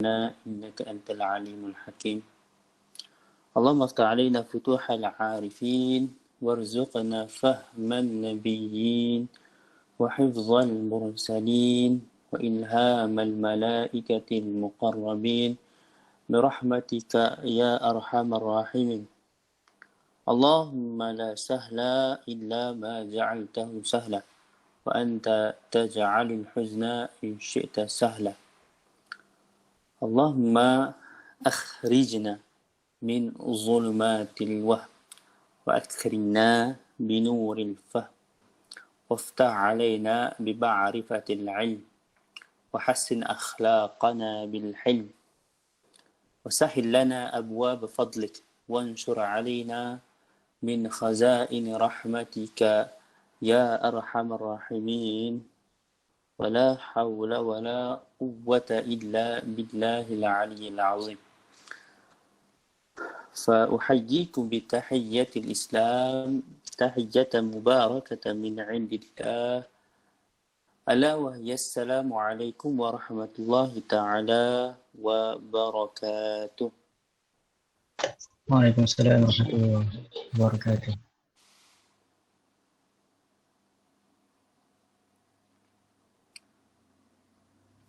لنا إنك أنت العليم الحكيم. اللهم افتح علينا فتوح العارفين وارزقنا فهم النبيين وحفظ المرسلين وإلهام الملائكة المقربين برحمتك يا أرحم الراحمين. اللهم لا سهل إلا ما جعلته سهلا وأنت تجعل الحزن إن شئت سهلا. اللهم أخرجنا من ظلمات الوهم وأكرمنا بنور الفهم وافتح علينا بمعرفة العلم وحسن أخلاقنا بالحلم وسهل لنا أبواب فضلك وانشر علينا من خزائن رحمتك يا أرحم الراحمين. ولا حول ولا قوة إلا بالله العلي العظيم. فأحييكم بتحية الإسلام تحية مباركة من عند الله ألا وهي السلام عليكم ورحمة الله تعالى وبركاته. Waalaikumsalam warahmatullahi wabarakatuh.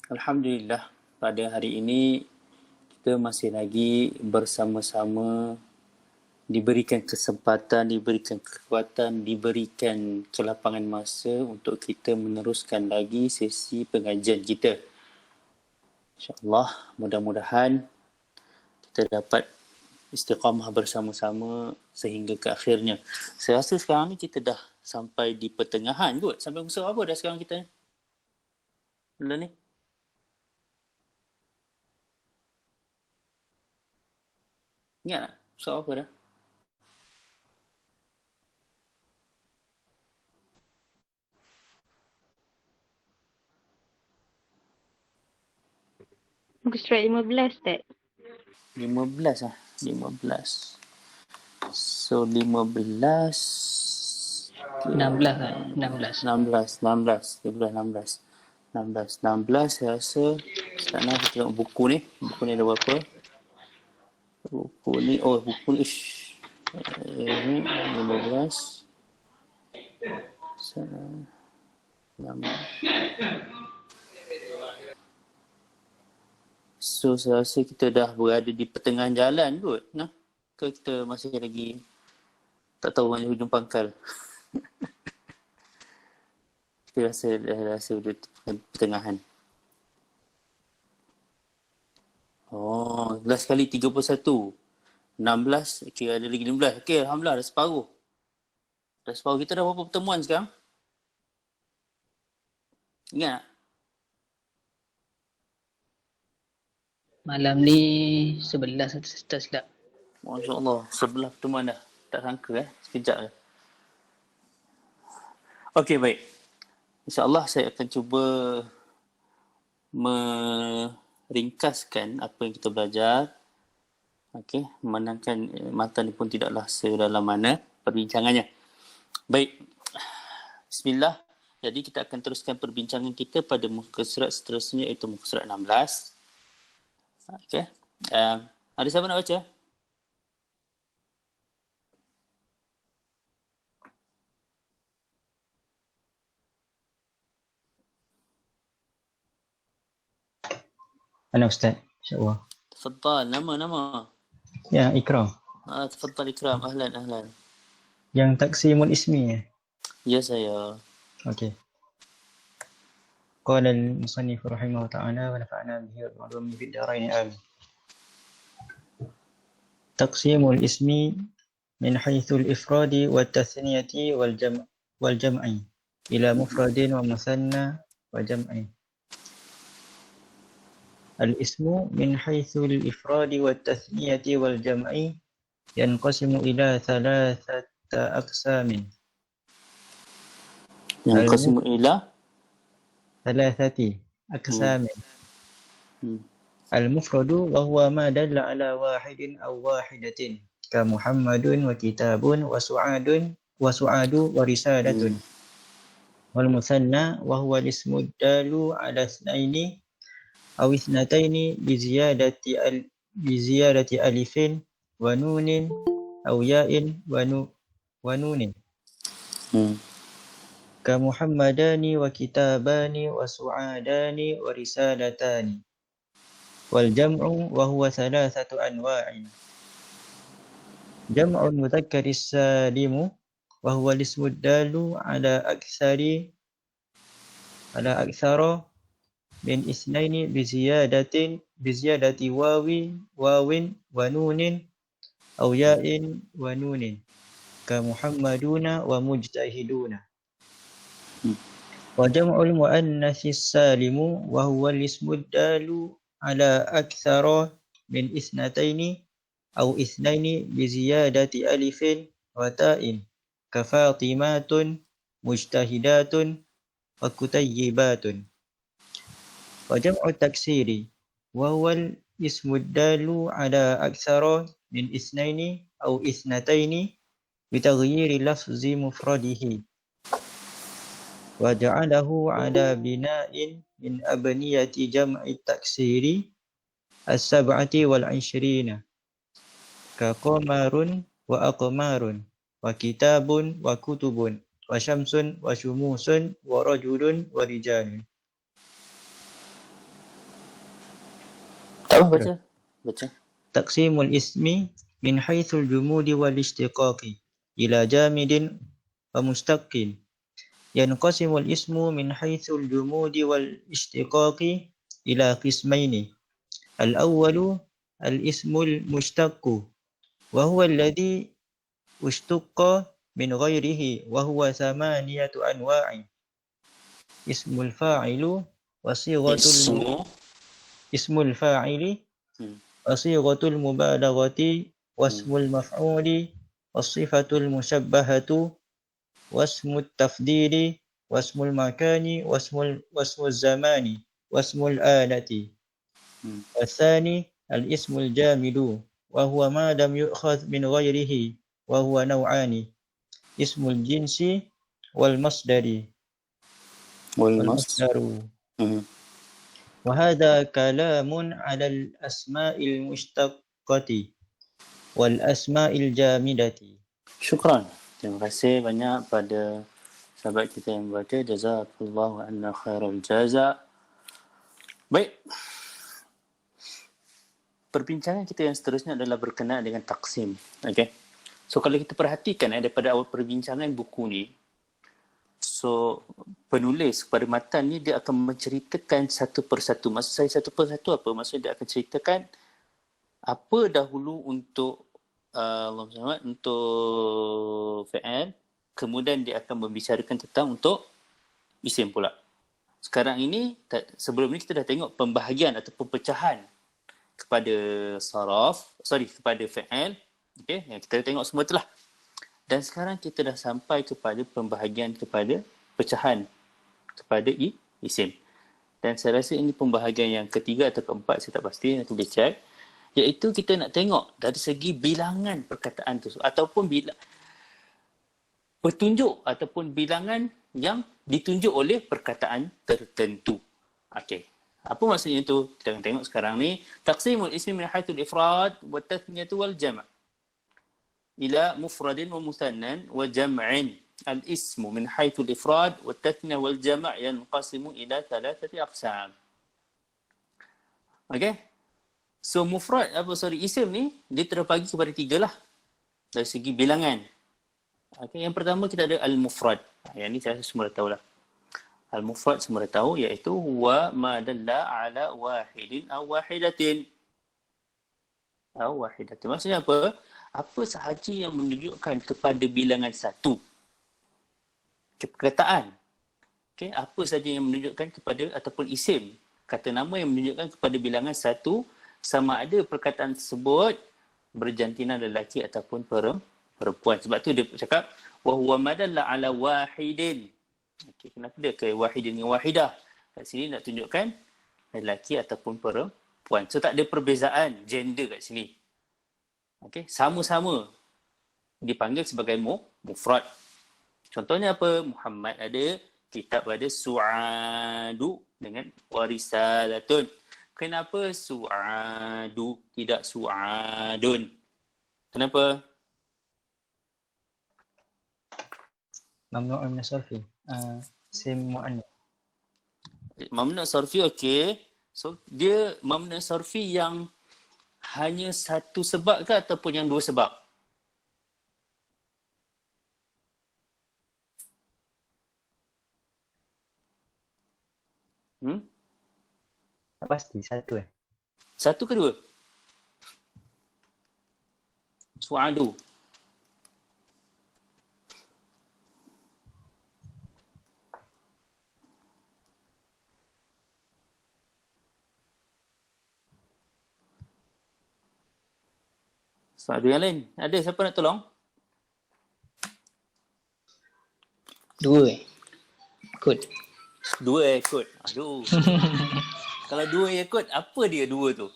Alhamdulillah, pada hari ini kita masih lagi bersama-sama, diberikan kesempatan, diberikan kekuatan, diberikan kelapangan masa untuk kita meneruskan lagi sesi pengajian kita. InsyaAllah, mudah-mudahan kita dapat istiqamah bersama-sama sehingga ke akhirnya. Saya rasa sekarang ni kita dah sampai di pertengahan kot. Sampai usaha apa dah sekarang kita ni? Bulan ni? Ingat tak? Usaha apa dah? Muka surat 15 tak? 15 lah. 15. So 15 16 saya rasa sekarang kita tengok buku ni ada berapa buku ni 15 so saya rasa kita dah berada di pertengahan jalan kot nah? Ke kita masih lagi tak tahu mana hujung pangkal. Kita rasa udah pertengahan. Oh, 11 kali 31. 16, kira ada lagi 15. Okey, alhamdulillah dah separuh. Kita dah berapa pertemuan sekarang? Ingat tak? Malam ni 11 tak silap. Masya Allah, 11 pertemuan dah. Tak sangka sekejap je. Okey, baik. InsyaAllah saya akan cuba meringkaskan apa yang kita belajar. Okey, memandangkan matan ini pun tidaklah sedalam mana perbincangannya. Baik. Bismillah. Jadi kita akan teruskan perbincangan kita pada muka surat seterusnya iaitu muka surat 16. Okey. Ada siapa nak baca? Ana Ustaz, insya-Allah. Tafadhal, nama. Ya, Ikram. Tafadhal Ikram, ahlan. Yang taksimul ismi ya? Ya, saya. Okey. Qala al-musannif rahimahullah ta'ala wa nafa'na bihi wa ba'dahu fid darain amin. Taqsimul ismi min haythu al-ifradi wa at-tathniyati wal jam'i ila mufradin wa musanna wa jam'i. Al-ismu min haythu al-ifradi wa at-tathniyati wal jam'i yanqasimu ila thalathata aqsamin. Yanqasimu ila thalathati aqsamin. Al-mufradu wa huwa ma dalla ala wahidin aw wahidatin ka Muhammadun wa kitabun wa su'adun wa su'adu wa risalatun. Wal musanna wa huwa al-ismu dalu ala ithnaini أو اثنتين بزيادة ألف ونون أو ياء ونون Hmm. كمحمدان وكتابان وسعادان ورسالتان. والجمع وهو 3 أنواع. جمع المذكر السالم وهو الاسم الدال على أكثر من اثنين بزيادة واو ونون أو ياء ونون كمحمدون ومجتهدون. وجمع المؤنث السالم وهو الاسم الدال على أكثر من اثنتين أو اثنين بزيادة ألف وتاء كفاطمات مجتهدات وكتيبات. وجمع التكسير وهو الاسم الدال على أكثر من اثنين أو اثنتين بتغيير لفظ مفرده وجعله على بناء من أبنية جمع التكسير 27 كقمر وأقمار وكتاب وكتب وشمس وشموس ورجل ورجال. Tak apa, baca. Baca. تقسيم الاسم من حيث الجمود والاشتقاق إلى جامد ومشتق. ينقسم الاسم من حيث الجمود والاشتقاق إلى قسمين. الأول الاسم المشتق وهو الذي اشتق من غيره وهو 8 أنواع. اسم الفاعل وصيغة اسم الفاعل وصيغة المبالغة واسم المفعول والصفة المشبهة واسم التفضيل واسم المكان واسم الزمان واسم الآلة. والثاني الاسم الجامد وهو ما لم يؤخذ من غيره وهو نوعان: اسم الجنس والمصدر. وهذا كلام على الأسماء المشتقة والأسماء الجامدة. Syukran. Terima kasih banyak pada sahabat kita yang membaca. Jazakallahu anna khairul jaza. Baik. Perbincangan kita yang seterusnya adalah berkenaan dengan taksim. Okay. So kalau kita perhatikan daripada awal perbincangan buku ni, so penulis pada matan ni dia akan menceritakan satu persatu. Maksud saya satu persatu apa? Maksudnya dia akan ceritakan apa dahulu untuk untuk fi'al, kemudian dia akan membicarakan tentang untuk isim pula. Sekarang ini, sebelum ni kita dah tengok pembahagian atau pecahan kepada kepada fi'al. Okay, yang kita tengok semua itulah. Dan sekarang kita dah sampai kepada pembahagian kepada pecahan kepada isim. Dan saya rasa ini pembahagian yang ketiga atau keempat, saya tak pasti, nanti dia check. Iaitu kita nak tengok dari segi bilangan perkataan tu ataupun petunjuk ataupun bilangan yang ditunjuk oleh perkataan tertentu. Okey. Apa maksudnya tu? Kita akan tengok sekarang ni. Taqsimul ismi min haythul ifrad wa tathniyatu wal jam' ila mufradin wa musannan wa jam'in. Al-ismu min haythul ifrad wa tathniyah wal jam' yanqasimu ila 3 aqsam. Okey? So isim ni dia terbagi kepada 3 lah dari segi bilangan. Okay, yang pertama kita ada al-mufrad. Yang ni saya rasa semua dah tahu lah. Al-mufrad semua dah tahu iaitu huwa ma dalla ala wahidin aw wahidatin. Maksudnya apa? Apa sahaja yang menunjukkan kepada bilangan satu. Perkataan. Okay, apa sahaja yang menunjukkan kepada ataupun isim. Kata nama yang menunjukkan kepada bilangan satu, sama ada perkataan tersebut berjantina lelaki ataupun perempuan. Sebab tu dia cakap wa huwa madalla ala wahidin. Okey, kenapa dia ke wahidin dengan wahidah? Kat sini nak tunjukkan lelaki ataupun perempuan. So tak ada perbezaan gender kat sini. Okey, sama-sama dipanggil sebagai mufrad. Contohnya apa? Muhammad ada, kitab ada, su'adu dengan warisalatun. kenapa su'adu tidak su'adun? Kenapa? Mamnu'un min as-sarfi. Sim mu'annas. Mamnu' sarfi okey. So dia mamnu' sarfi yang hanya satu sebab ke ataupun yang dua sebab? Tak pasti satu Satu ke dua? Su'adu. Su'adu yang lain. Ada siapa nak tolong? Dua kot. Dua kot. Aduh. Kalau dua kot, apa dia dua tu?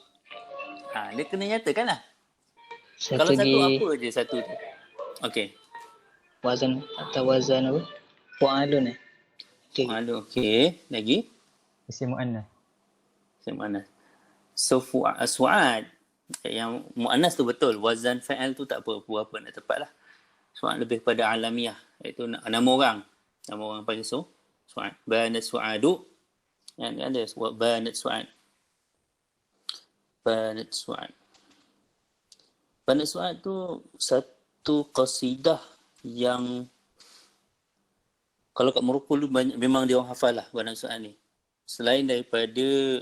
Dia kena nyatakan lah. Kalau satu apa je satu tu? Okey. Wazan atau wazan apa? Fa'alun Okay. Okey. Lagi? Isim mu'annas. Macam mana? So, su'ad. Yang mu'annas tu betul. Wazan fa'al tu tak apa nak tepat lah. Su'ad lebih pada alamiah. Iaitu nama orang. Nama orang panggil su'ad. Banat su'adu. Yang ada banat su'ad. Banat su'ad. Banat su'ad tu satu qasidah yang kalau kat Morocco lu memang dia orang hafal lah Banat Su'ad ni. Selain daripada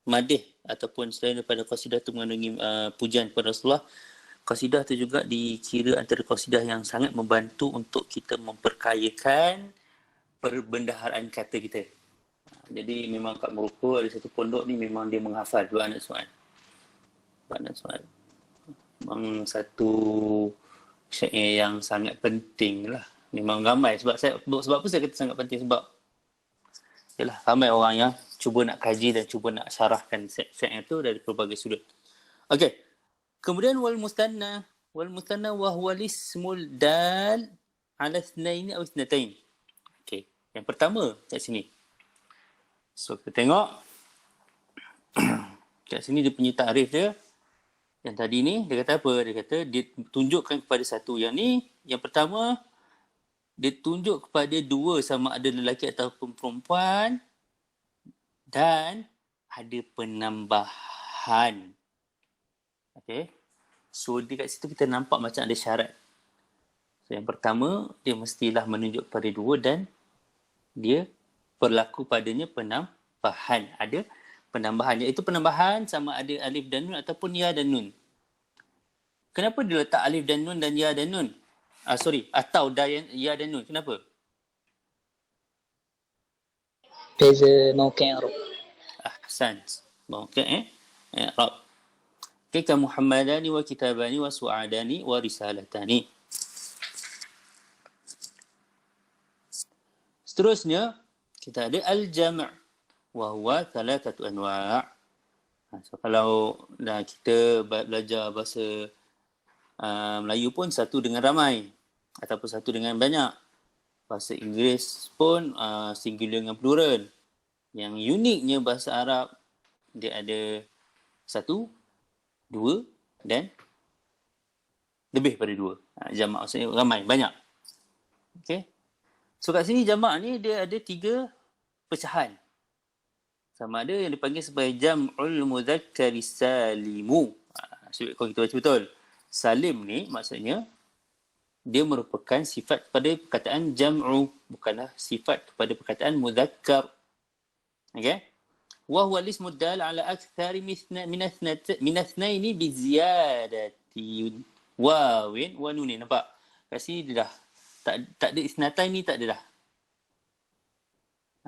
madih ataupun selain daripada qasidah tu mengandungi pujian kepada Rasulullah, qasidah tu juga dikira antara qasidah yang sangat membantu untuk kita memperkayakan perbendaharaan kata kita. Jadi memang kat Morocco ada satu pondok ni memang dia menghafal Banat Su'ad. Banat Su'ad. Memang satu syair yang sangat penting lah. Memang ramai sebab apa saya kata sangat penting sebab yalah ramai orang yang cuba nak kaji dan cuba nak syarahkan syair itu dari pelbagai sudut. Okey. Kemudian wal mustanna wa huwa ismul dal ala ithnaini aw ithnatain. Okey. Yang pertama kat sini. So kita tengok kat sini dia punya takrif dia. Yang tadi ni dia kata apa? Dia kata dia tunjukkan kepada satu. Yang ni yang pertama dia tunjuk kepada dua sama ada lelaki ataupun perempuan dan ada penambahan. Okey. So dekat situ kita nampak macam ada syarat. So yang pertama dia mestilah menunjuk kepada dua dan dia berlaku padanya penambahan. Ada penambahan. Iaitu penambahan sama ada alif dan nun ataupun ya dan nun. Kenapa dia letak alif dan nun dan ya dan nun? Atau ya dan nun. Kenapa? Beza mauqi' i'rab. Ahsant. Mauqi' i'rab. Ka Muhammadani wa kitabani wa su'adani wa risalatani. Seterusnya kita ada al-jam' wa huwa thalathatu anwa'. So kalau dah kita belajar bahasa Melayu pun satu dengan ramai ataupun satu dengan banyak. Bahasa Inggeris pun singular dengan plural. Yang uniknya bahasa Arab dia ada satu, dua dan lebih pada dua. Jamak maksudnya ramai, banyak. Okey. So kat sini jamak ni dia ada tiga pecahan. Sama ada yang dipanggil sebagai jam'ul mudzakkari salimu. Kalau kita baca betul. Salim ni maksudnya dia merupakan sifat kepada perkataan jam'u, bukanlah sifat kepada perkataan mudzakkar. Okey? Wa huwa al-ismu dal ala akthari min ithnaini bi ziyadati wawin wa nunin. Nampak? Kat sini dia dah tak ada isnatain ni, tak ada dah.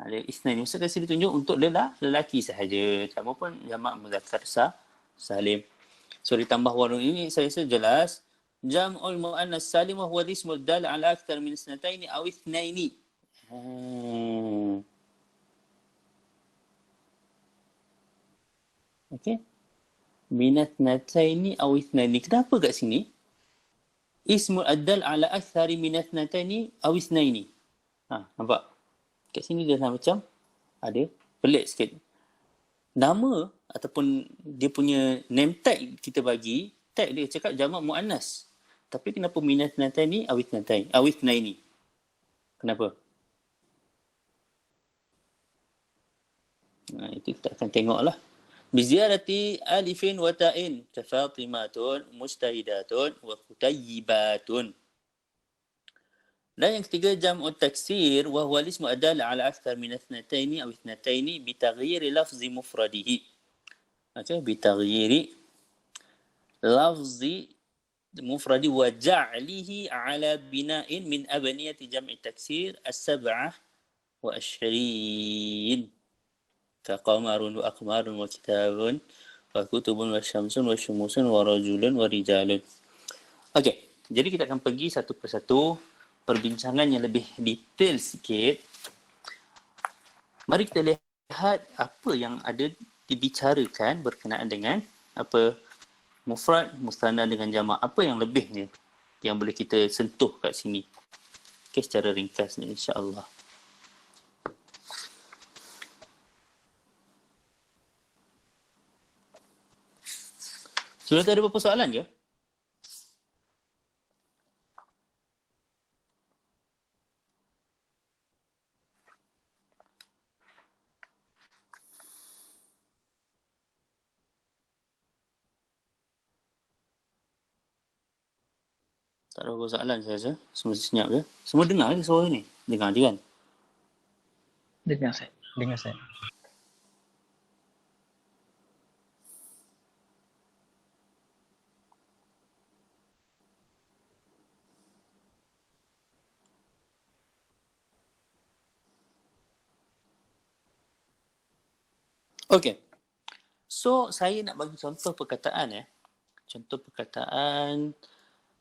Ada isnain ni. Maksud kat sini ditunjuk untuk lelaki sahaja. Sama pun jamak mudzakkar salim. So ditambah warung ini saya rasa jelas. Jam'ul mu'annas salim wa huwa ismul dal ala akthar min isnataini aw ithnaini. Okey. Min ithnataini aw ithnaini. Kenapa kat sini? Ismul ad-dal ala akthar min ithnataini aw ithnaini. Nampak? Kat sini dia macam ada pelik sikit. nama ataupun dia punya name tag kita bagi, tag dia cakap jamak muannas. Tapi kenapa minatnatain ni awithnaini? Kenapa? Itu kita akan tengoklah. Biziarati alifin wa ta'in kafatimatun mustahidatun wa kutayyibatun. Dan yang ketiga jam'ut taksir wa huwa al-ismu adalla ala akthar min ithnataini aw ithnataini bi taghyiri lafzi mufradihi. Okey, bi taghyiri lafzi mufradi wa ja'lihi ala bina'in min abaniyati jam'i taksir as-sab'ah wa asyrin. Kaqamarun wa aqmarun wa kitabun wa kutubun wa syamsun wa syumusun wa rajulun wa rijalun. Okey, jadi kita akan pergi satu persatu perbincangan yang lebih detail sikit. Mari kita lihat apa yang ada dibicarakan berkenaan dengan apa mufrad, musanna dengan jamak. Apa yang lebihnya yang boleh kita sentuh kat sini. Okey, secara ringkas ni insya-Allah. Sudah ada beberapa soalan ke? Tak ada beberapa soalan saya rasa. Semua senyap ke? Semua dengar ke suara ni? Dengar je kan? Dengar saya. Dengar saya. Okey. So, saya nak bagi contoh perkataan Contoh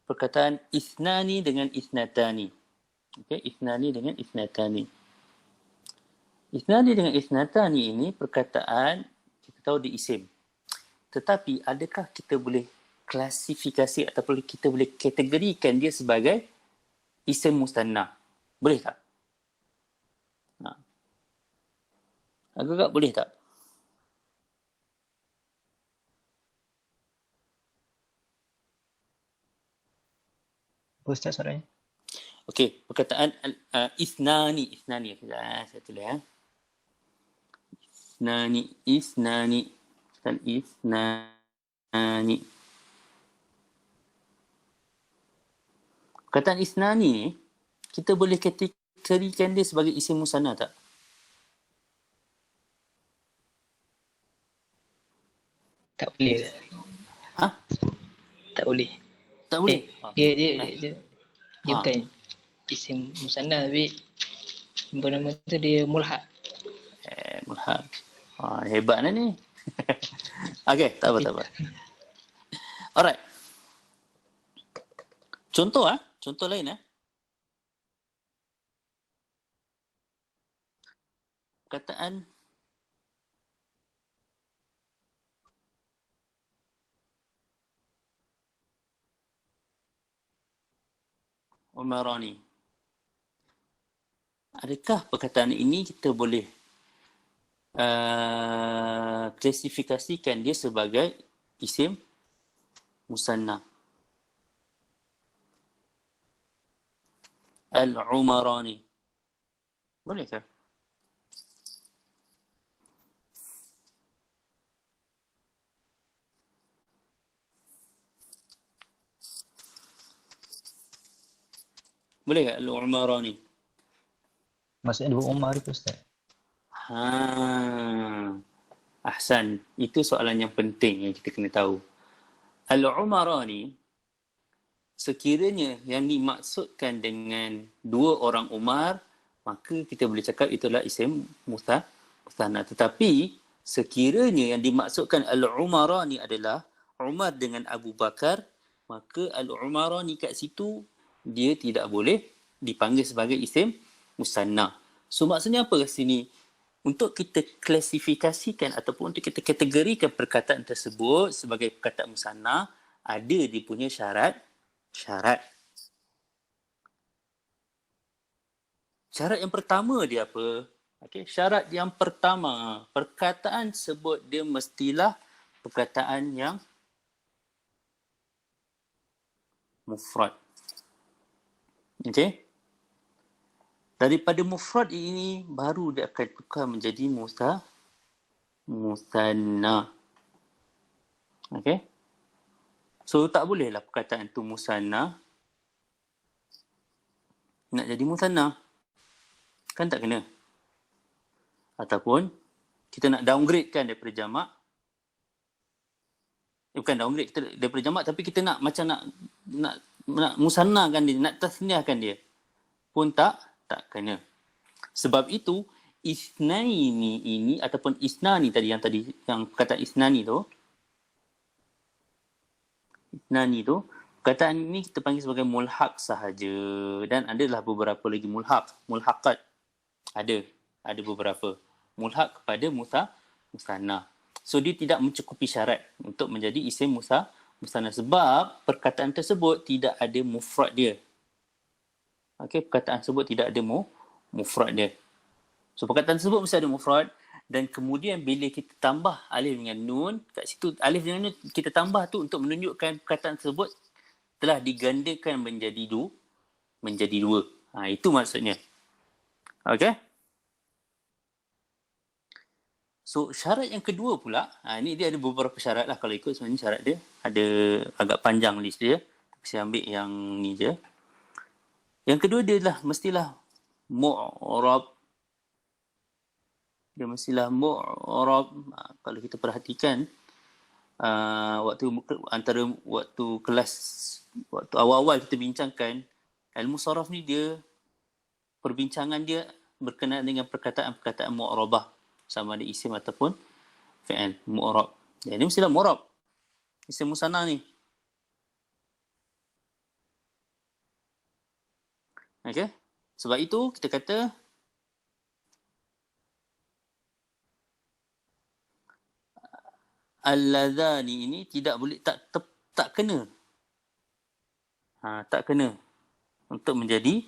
perkataan ithnani dengan ithnatani. Okey, ithnani dengan ithnatani. Ithnani dengan ithnatani ini perkataan kita tahu dia isim. Tetapi adakah kita boleh klasifikasi ataupun kita boleh kategorikan dia sebagai isim mustanna? Boleh tak? Agak-agak boleh tak? Apa Ustaz soalannya? Okey, perkataan ithnani. Saya tulis Ithnani. Dan ithnani. Perkataan ithnani ni, kita boleh kategorikan dia sebagai isim musanna tak? Tak boleh. Ha? Tak boleh. Tak boleh? Dia bukan isim musanna tapi apa nama tu dia mulhaq. Mulhaq. Hebat lah ni. Okey, tak apa. Alright. Contoh lain perkataan umarani. Adakah perkataan ini kita boleh klasifikasikan dia sebagai isim musanna? Al-umarani. Bolehkah? Boleh tak al-umarani? Maksudnya dua Umar itu Ustaz. Ahsan. Itu soalan yang penting yang kita kena tahu. Al-umarani, sekiranya yang dimaksudkan dengan dua orang Umar, maka kita boleh cakap itulah isim musanna. Tetapi sekiranya yang dimaksudkan al-umarani adalah Umar dengan Abu Bakar, maka al-umarani kat situ dia tidak boleh dipanggil sebagai isim musanna. So maksudnya apa kat sini? Untuk kita klasifikasikan ataupun untuk kita kategorikan perkataan tersebut sebagai perkataan musanna, ada dia punya syarat. Syarat yang pertama dia apa? Okey, syarat yang pertama, perkataan tersebut dia mestilah perkataan yang mufrad. Okey? Daripada mufrad ini baru dia akan tukar menjadi musanna. Okey? So tak bolehlah perkataan tu musanna nak jadi musanna. Kan tak kena. Ataupun kita nak downgrade kan daripada jamak. Bukan downgrade kita daripada jamak, tapi kita nak macam nak musannakan dia, nak tasniahkan dia. Pun tak kena. Sebab itu isnaini ini ataupun isnani tadi yang perkataan isnani tu, perkataan ini kita panggil sebagai mulhaq sahaja, dan adalah beberapa lagi mulhaqat. Ada beberapa mulhaq kepada musanna. So dia tidak mencukupi syarat untuk menjadi isim musanna sebab perkataan tersebut tidak ada mufrad dia. Okey, perkataan tersebut tidak ada mufrad dia. So perkataan tersebut mesti ada mufrad, dan kemudian bila kita tambah alif dengan nun, kat situ alif dengan nun kita tambah tu untuk menunjukkan perkataan tersebut telah digandakan menjadi dua. Itu maksudnya. Okey? So syarat yang kedua pula, ni dia ada beberapa syarat lah kalau ikut, sebenarnya syarat dia ada agak panjang list dia. Saya ambil yang ni je. Yang kedua dia mestilah mu'rab. Dia mestilah mu'rab. Kalau kita perhatikan waktu kelas, waktu awal-awal kita bincangkan, ilmu saraf ni dia perbincangan dia berkenaan dengan perkataan mu'rabah, sama ada isim ataupun fi'il mu'rab. Jadi mestilah mu'rab. Isim musanna ni. Okey? Sebab itu kita kata al-ladzani ini tidak boleh, tak kena. Tak kena untuk menjadi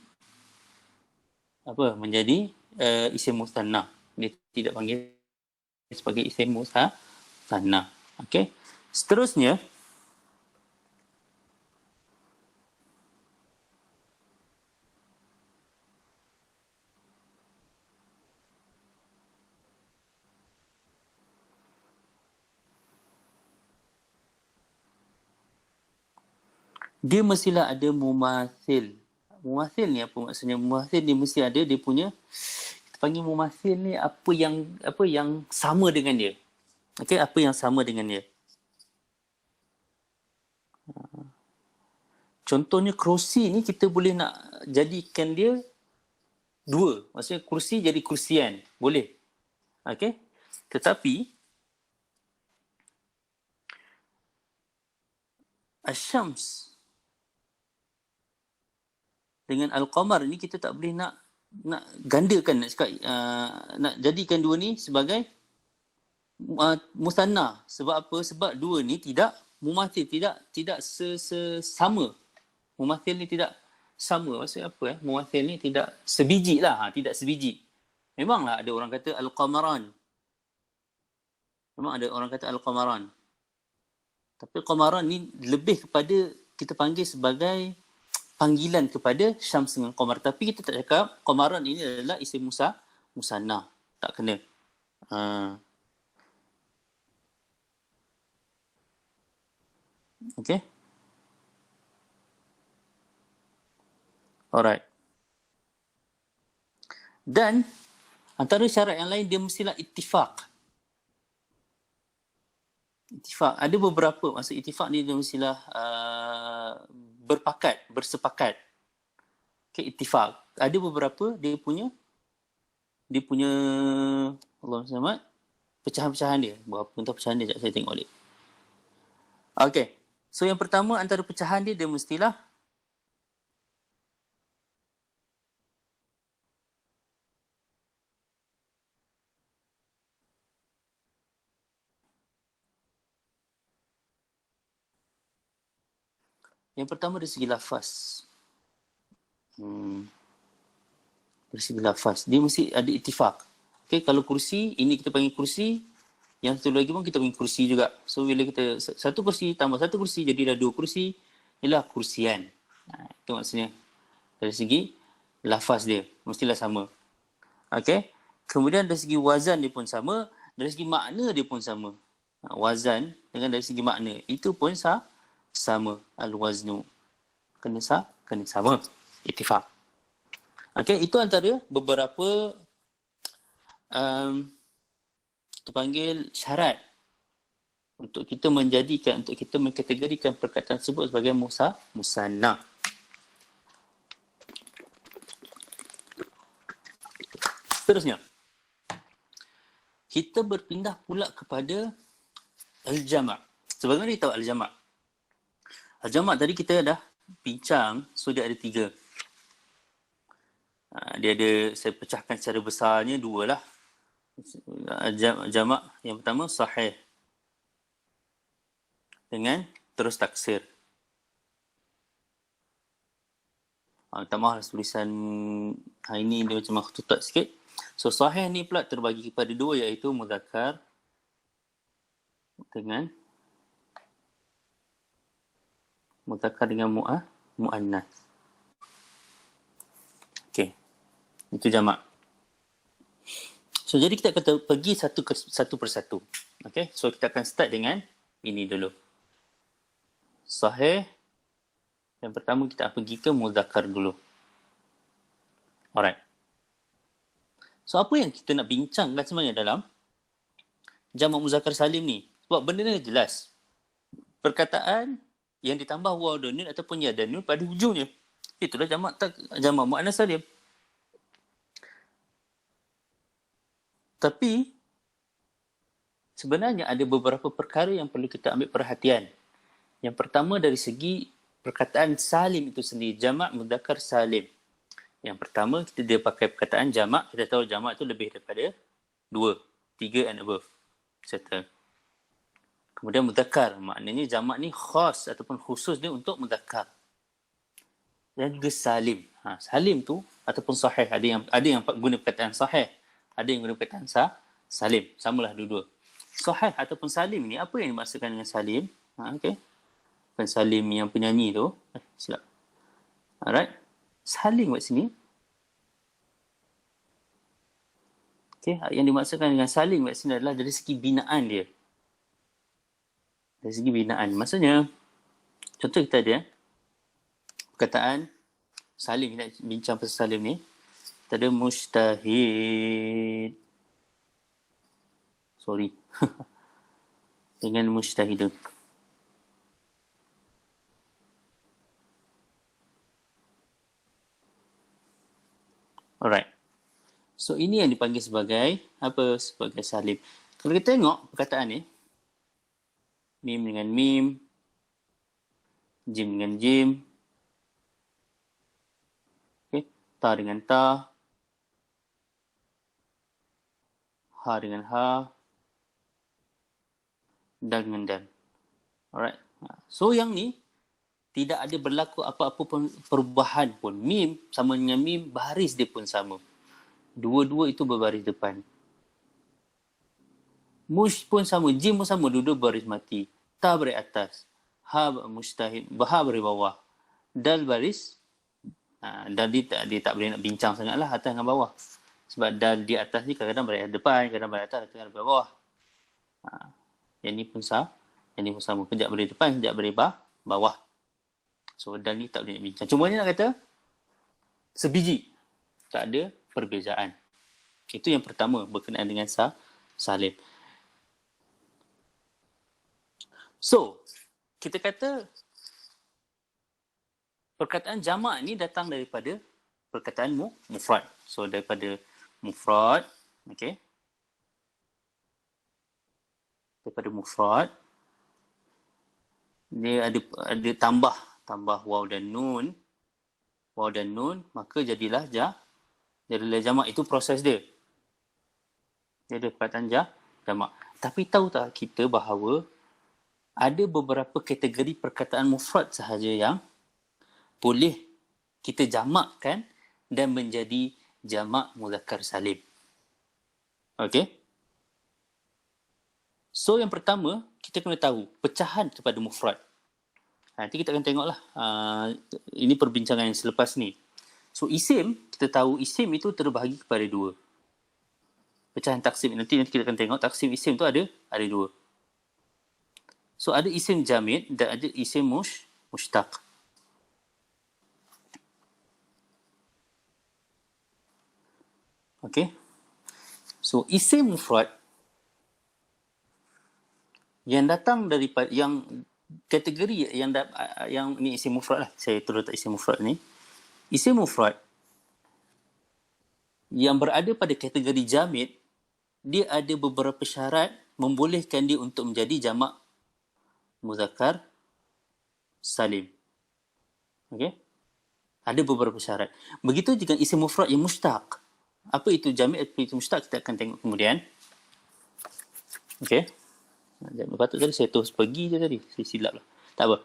menjadi isim musanna. Dia tidak panggil sebagai isim musanna. Okey. Seterusnya dia mestilah ada mumathil. Mumathil ni apa maksudnya? Mumathil ni mesti ada dia punya, kita panggil mumathil ni apa yang sama dengan dia. Okey, apa yang sama dengan dia. Contohnya kursi ni kita boleh nak jadikan dia dua. Maksudnya kursi jadi kursian. Boleh. Okey. Tetapi Asyams dengan Al-Qamar ni kita tak boleh nak gandakan, nak cakap nak jadikan dua ni sebagai musanna. Sebab apa? Sebab dua ni tidak mumathil, tidak sama. Mumathil ni tidak sama. Maksudnya apa? Mumathil ni tidak sebiji lah. Tidak sebiji. Memanglah ada orang kata Al-Qamaran. Memang ada orang kata Al-Qamaran. Tapi Qamaran ni lebih kepada kita panggil sebagai panggilan kepada Syams dengan Qamar. Tapi kita tak cakap Qamaran ini adalah isim musanna. Tak kena. Okay. Alright. Dan antara syarat yang lain dia mestilah ittifaq. Ittifaq. Ada beberapa. Maksud ittifaq ni dia mestilah bersepakat. Okay, ittifaq. Ada beberapa dia punya Allah SWT pecahan-pecahan dia. Berapa entah pecahan dia, saya tengok balik. Okay. So yang pertama antara pecahan dia mestilah yang pertama dari segi lafaz. Dari segi lafaz. Dia mesti ada ittifaq. Okay, kalau kursi, ini kita panggil kursi, yang satu lagi pun kita panggil kursi juga. So bila kita satu kursi tambah satu kursi, jadi dah dua kursi, ialah kursian. Itu maksudnya. Dari segi lafaz dia, mestilah sama. Okay. Kemudian dari segi wazan dia pun sama, dari segi makna dia pun sama. Wazan dengan dari segi makna, itu pun sama. Al-waznu. Kena sama. Ittifaq. Okay, itu antara beberapa kita panggil syarat untuk kita mengkategorikan perkataan tersebut sebagai musanna. Seterusnya, kita berpindah pula kepada al-jama'. Sebagaimana kita tahu al-jama'. Al-jama' tadi kita dah bincang, so dia ada 3. Dia ada, saya pecahkan secara besarnya 2 lah. Jama' yang pertama sahih dengan terus taksir. Tak maaf tulisan hari ni dia macam makhtutat sikit. So sahih ni pula terbagi kepada 2, iaitu mudzakkar dengan muannas. Okey. Itu jama'. So jadi kita akan pergi satu persatu. Okay, so kita akan start dengan ini dulu. Sahih. Yang pertama kita pergi ke mudzakkar dulu. Alright. So apa yang kita nak bincangkan sebenarnya dalam jamak mudzakkar salim ni? Sebab benda ni jelas. Perkataan yang ditambah waw dan nun ataupun ya dan nun pada hujungnya. Itulah jamak muannas salim. Tapi sebenarnya ada beberapa perkara yang perlu kita ambil perhatian. Yang pertama dari segi perkataan salim itu sendiri, jamak mudzakkar salim. Yang pertama dia pakai perkataan jamak, kita tahu jamak itu lebih daripada 2, 3 and above. Serta. Kemudian mudzakkar, maknanya jamak ni khas ataupun khusus dia untuk mudzakkar. Dan juga salim. Salim tu ataupun sahih, ada yang guna perkataan sahih. Ada yang guna perkataan salim. Samalah dua-dua. Sahih ataupun salim ni, apa yang dimaksudkan dengan salim? Okay. Bukan salim yang penyanyi tu. Silap. Alright. Salim kat sini. Okay. Yang dimaksudkan dengan salim kat sini adalah dari segi binaan dia. Dari segi binaan. Maksudnya, contoh kita ada perkataan salim. Kita bincang pasal salim ni. Kita ada mujtahid. Sorry. Dengan mujtahidun. Alright. So ini yang dipanggil sebagai apa? Sebagai salim. Kalau kita tengok perkataan ni, mim dengan mim, jim dengan jim, okay, ta dengan ta, ha dengan ha, dal dengan dal. Alright. So yang ni tidak ada berlaku apa-apa pun perubahan pun. Mim sama dengan mim, baris dia pun sama. Dua-dua itu berbaris depan. Mush pun sama, jim pun sama, dua-dua baris mati. Ta baris atas, ha mujtahid, ha baris bawah. Dal baris, dal dia tak boleh nak bincang sangatlah atas dengan bawah. Sebab dal di atas ni kadang-kadang baris depan, kadang baris atas, kadang baris bawah. Yang ni pun sama. Yang ni pun sama. Kejap baris depan, kejap baris bawah. So dal ni tak boleh nak bincang. Cuma ni nak kata sebiji. Tak ada perbezaan. Itu yang pertama berkenaan dengan salim. So, kita kata perkataan jamak ni datang daripada perkataan mufrad. So daripada mufrad, okey. Daripada mufrad dia ada tambah waw dan nun. Waw dan nun, maka jadilah jamak. Itu proses dia. Dia ada perkataan jamak. Tapi tahu tak kita bahawa ada beberapa kategori perkataan mufrad sahaja yang boleh kita jamakkan dan menjadi jamak mudzakkar salim. Okey. So yang pertama, kita kena tahu pecahan kepada mufrad. Nanti kita akan tengoklah. Ini perbincangan yang selepas ni. So isim, kita tahu isim itu terbahagi kepada dua. Pecahan taksim. Nanti kita akan tengok taksim isim tu ada dua. So ada isim jamid dan ada isim mushtaq. Okey. So isim mufrad yang datang daripada yang kategori yang ni isim mufrad lah. Saya terus letak isim mufrad ni. Isim mufrad yang berada pada kategori jamid, dia ada beberapa syarat membolehkan dia untuk menjadi jamak muzakkar salim. Okey? Ada beberapa syarat. Begitu juga isim mufrad yang mushtaq. Apa itu jamid, apa itu mushtaq, kita akan tengok kemudian. Okey. Patut tadi saya terus pergi je tadi. Saya silap lah. Tak apa.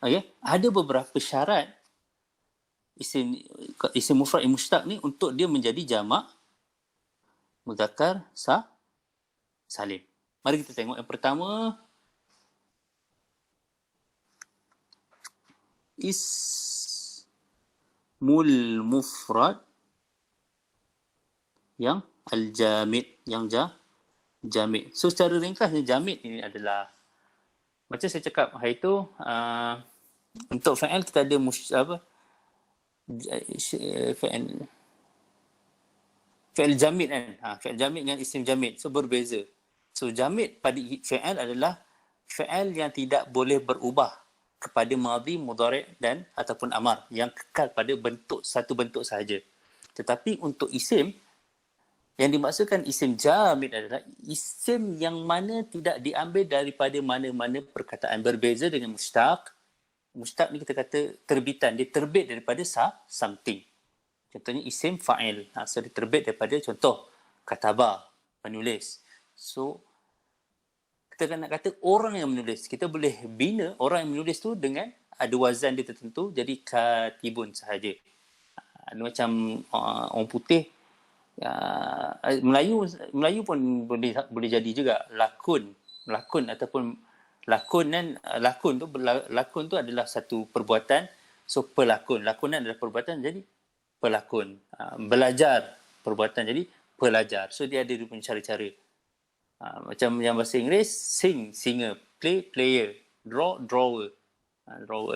Okey. Ada beberapa syarat isim mufrad yang mushtaq ni untuk dia menjadi jamak muzakkar salim. Mari kita tengok yang pertama. Ismul mufrad yang al-jamid, yang jamid. So secara ringkasnya jamid ini adalah macam saya cakap hari itu, untuk fa'il kita ada fa'il jamid kan. Fa'il jamid dengan isim jamid. So berbeza. So jamid pada fa'il adalah fa'il yang tidak boleh berubah kepada madhi, mudhari' dan ataupun amar, yang kekal pada satu bentuk sahaja. Tetapi untuk isim, yang dimaksudkan isim jamid adalah isim yang mana tidak diambil daripada mana-mana perkataan. Berbeza dengan mushtaq. Mushtaq ni kita kata terbitan. Dia terbit daripada something. Contohnya isim fa'il. So dia terbit daripada contoh kataba, penulis. So kita nak kata orang yang menulis. Kita boleh bina orang yang menulis tu dengan ada wazan dia tertentu. Jadi katibun sahaja. Macam orang putih. Melayu pun boleh jadi juga lakon ataupun lakon tu adalah satu perbuatan. So lakonan adalah perbuatan, jadi pelakon. Belajar perbuatan, jadi pelajar. So dia ada dia punya cara-cara. Macam yang bahasa Inggeris, singer, player, drawer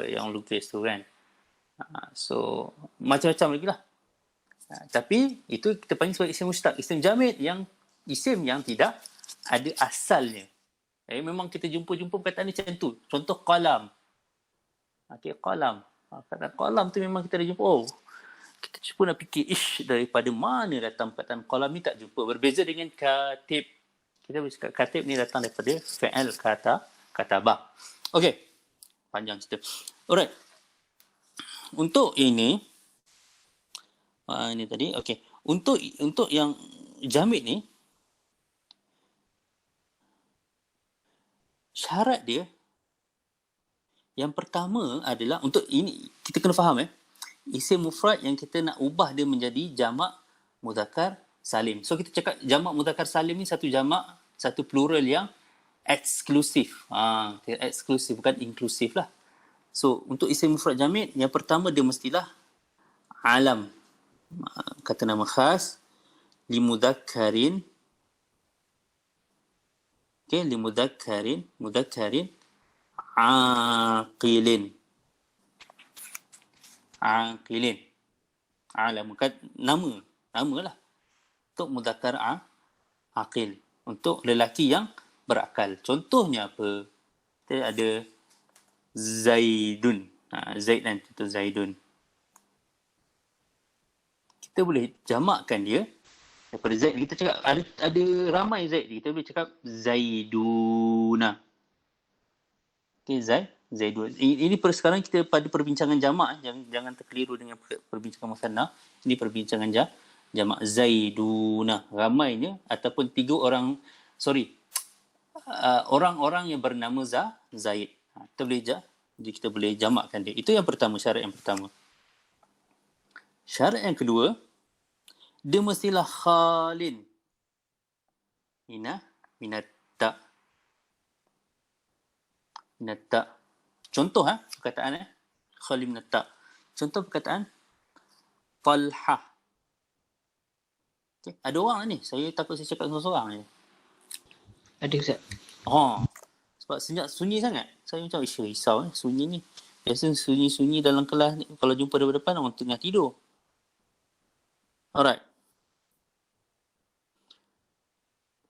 yang lukis tu kan. So macam-macam lagi lah. Tapi itu kita panggil sebagai isim mushtaq. Isim jamid yang isim yang tidak ada asalnya. Memang kita jumpa perkataan ni macam tu. Contoh qalam. Okey, qalam. Kata qalam tu memang kita dah jumpa. Kita cuba nak fikir daripada mana datang perkataan qalam ni, tak jumpa. Berbeza dengan katib. Kita boleh cakap katib ni datang daripada fa'il katabah. Okey. Panjang cerita. Alright. Untuk ini tadi, okey. Untuk yang jamid ni, syarat dia yang pertama adalah, untuk ini kita kena faham isim mufrad yang kita nak ubah dia menjadi jamak muzakkar salim. So kita cakap jamak muzakkar salim ni satu jamak, satu plural yang eksklusif. Eksklusif, bukan inklusif lah. So untuk isim mufrad jamid, yang pertama dia mestilah alam. Kata nama khas limudakkarin. Okey, limudakkarin, mudakkarin aqilin. Alam kan nama lah untuk mudakkar aqil, untuk lelaki yang berakal. Contohnya apa? Kita ada Zaidun. Zaid kan, contoh Zaidun. Kita boleh jamakkan dia daripada Zaid. Kita cakap ada ramai Zaid. Kita boleh cakap Zaiduna. Okay, Zaidun. Ini sekarang kita pada perbincangan jamak. Jangan terkeliru dengan perbincangan musanna. Ini perbincangan jamak Zaiduna. Ramainya ataupun orang-orang yang bernama Zaid. Kita boleh jamakkan dia. Itu yang pertama, syarat yang pertama. Syarat yang kedua, dia mestilah khalin. minatta. Minatta. Contoh perkataan khali minatta. Contoh perkataan Talha. Okay. Ada orang ni. Saya takut saya cakap seorang-seorang je. Ada Ustaz. Sebab senyap sunyi sangat. Saya macam risau sunyi ni. Biasa sunyi-sunyi dalam kelas ni. Kalau jumpa depan-depan orang tengah tidur. Alright.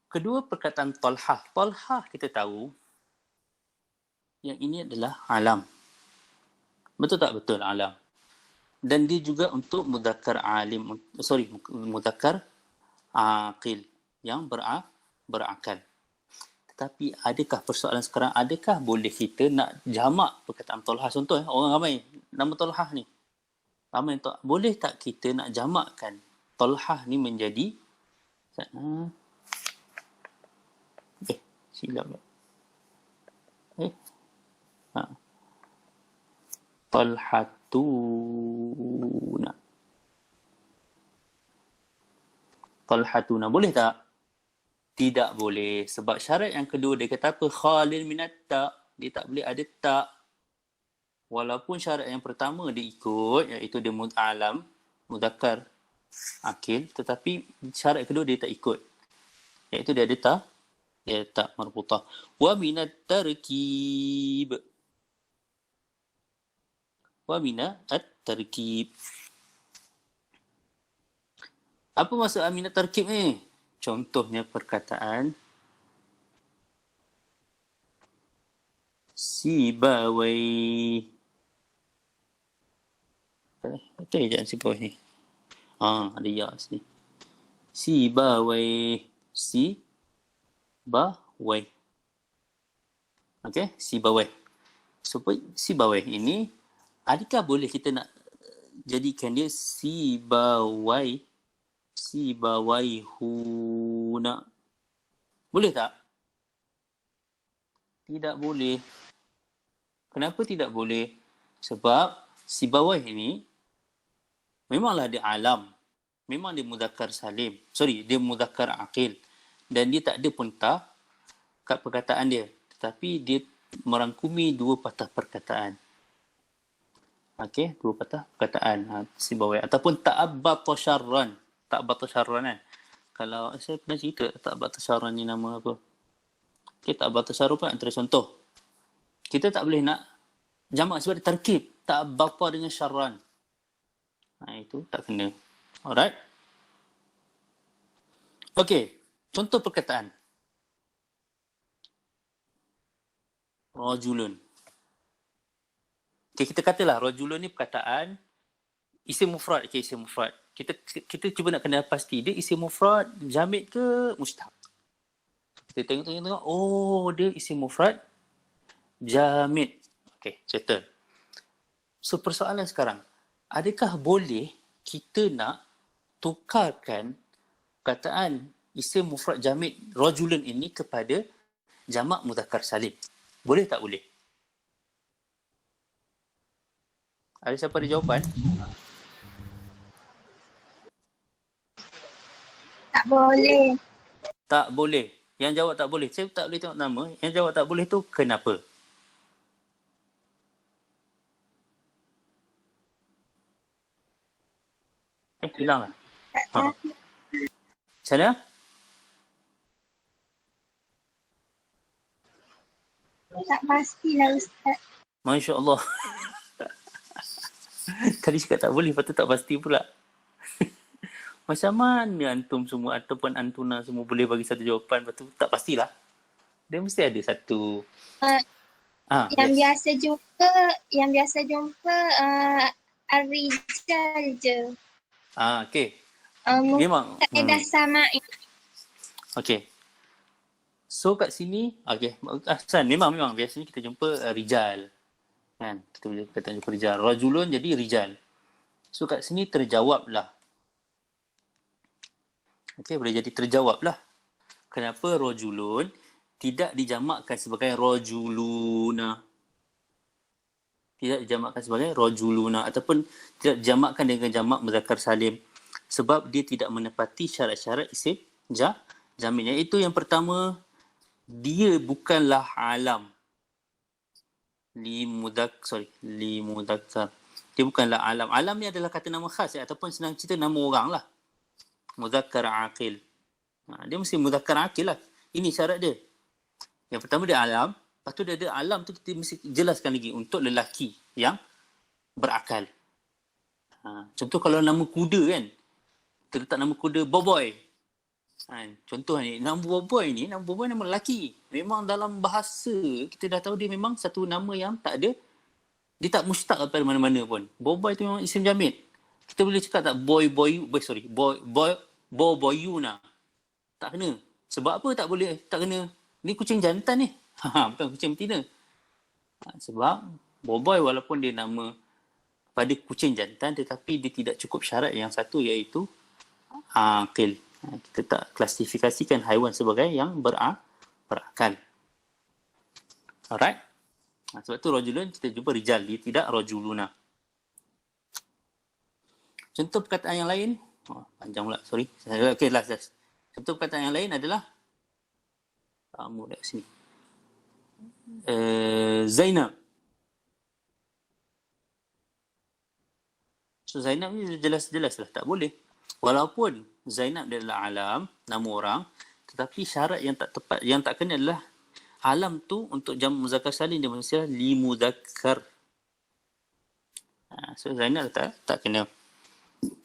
Kedua perkataan Talha. Talha kita tahu yang ini adalah alam. Betul tak? Betul, alam. Dan dia juga untuk mudzakkar alim. Mudzakkar aqil. Yang berakal. Tetapi adakah persoalan sekarang, adakah boleh kita nak jamak perkataan Talha? Contoh, orang ramai nama Talha ni. Ramai tak? Boleh tak kita nak jamakkan Talha ni menjadi silap. Talhatuna. Talhatuna. Boleh tak? Tidak boleh. Sebab syarat yang kedua dia kata apa? Khalil minat ta. Dia tak boleh ada tak. Walaupun syarat yang pertama dia ikut, iaitu dia alam, mudzakkar, akil. Tetapi syarat kedua dia tak ikut. Iaitu dia ada tak. Dia tak marbutah. Wa minat tarkib. Wa minat tarkib. Apa maksud aminat tarkib ni? Contohnya perkataan Sibawai. Betul je Sibawai ni. Ada ya sini. Sibawai. Sibawai. Okey, Sibawai. Supaya Sibawai ini, adakah boleh kita nak jadikan dia Sibawai? Sibawaihuna. Boleh tak? Tidak boleh. Kenapa tidak boleh? Sebab Sibawai ini memanglah dia alam. Memang dia mudzakkar salim. Dia mudzakkar aqil. Dan dia tak ada pun ta kat perkataan dia. Tetapi dia merangkumi dua patah perkataan. Okey, dua patah perkataan. Sibawai. Ataupun ta'abbata syarran. Ta'abbata syarran kan. Kalau saya pernah cerita ta'abbata syarran ni nama apa. Okey, ta'abbata syarran pun antara contoh. Kita tak boleh nak jamak sebab dia terkib. Ta'abbata dengan syarran. Itu tak kena. Alright. Okey, contoh perkataan. Rajulun. Okay, kita katalah rajulun ni perkataan isim mufrad. Okay, isim mufrad. Kita cuba nak kena pasti dia isim mufrad jamid ke mustaq. Kita tengok. Oh, dia isim mufrad jamid. Okay, settle. So persoalan sekarang, adakah boleh kita nak tukarkan perkataan isim mufrad jamid rajulun ini kepada jamak mudzakkar salim? Boleh tak boleh? Ada siapa ada jawapan? Tak boleh. Tak boleh. Yang jawab tak boleh. Saya tak boleh tengok nama. Yang jawab tak boleh tu kenapa? Hilang lah. Sana? Tak pastilah Ustaz. Masya Allah. Tadi cakap tak boleh, lepas tu tak pasti pula. Macam mana antum semua ataupun antuna semua boleh bagi satu jawapan, lepas tu tak pastilah. Dia mesti ada satu. Biasa jumpa Ar-Rijal je. Okey. Memang. Kaedah sama'i. Okey. So kat sini, okey. Ahsan, memang biasanya kita jumpa rijal. Kan? Kita jumpa rijal. Rajulun jadi rijal. So kat sini terjawablah. Okey, boleh jadi terjawablah. Kenapa rajulun tidak dijamakkan sebagai rajuluna? Tidak dijamakkan sebagai rajuluna ataupun tidak dijamakkan dengan jamak mudzakkar salim sebab dia tidak menepati syarat-syarat isim Jamin. Iaitu yang pertama, dia bukanlah alam. Limudakkar. Dia bukanlah alam. Alam ni adalah kata nama khas ataupun senang cerita nama orang lah. Muzakkar aqil. Dia mesti muzakkar aqil lah. Ini syarat dia. Yang pertama dia alam. Lepas tu dia ada alam tu kita mesti jelaskan lagi untuk lelaki yang berakal. Contoh kalau nama kuda kan. Kita letak nama kuda Boboy. Contoh ni, nama Boboy ni, nama Boboy nama lelaki. Memang dalam bahasa, kita dah tahu dia memang satu nama yang tak ada, dia tak mustaq daripada mana-mana pun. Boboy tu memang isim jamid. Kita boleh cakap tak Boboyuna. Tak kena. Sebab apa tak boleh, tak kena? Ni kucing jantan ni. Bukan kucing betina. Sebab Boboy walaupun dia nama pada kucing jantan tetapi dia tidak cukup syarat yang satu iaitu aqil. Kita tak klasifikasikan haiwan sebagai yang berakal. Alright. Sebab tu rajulun kita jumpa rijal, dia tidak rajuluna. Contoh perkataan yang lain, panjang pula, sorry. Okay, last. Contoh perkataan yang lain adalah kamu kat sini. Zainab. So Zainab ni jelas-jelas lah tak boleh. Walaupun Zainab adalah alam, nama orang, tetapi syarat yang tak tepat, yang tak kena adalah alam tu untuk jamak muzakkar salim dia mesti limudakkar. So Zainab tak kena.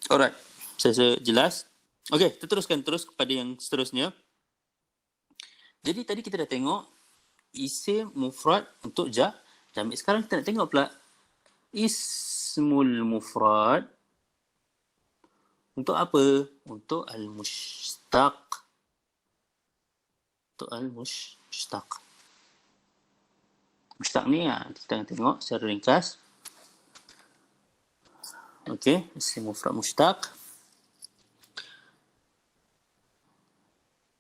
Alright. Saya jelas. Okey, kita teruskan kepada yang seterusnya. Jadi tadi kita dah tengok isim mufrad untuk jamik. Sekarang kita nak tengok pula ismul mufrad untuk apa? Untuk al-mushtaq. Untuk al-mushtaq. Mushtaq ni kita akan tengok secara ringkas. Okey, isim mufrad mushtaq.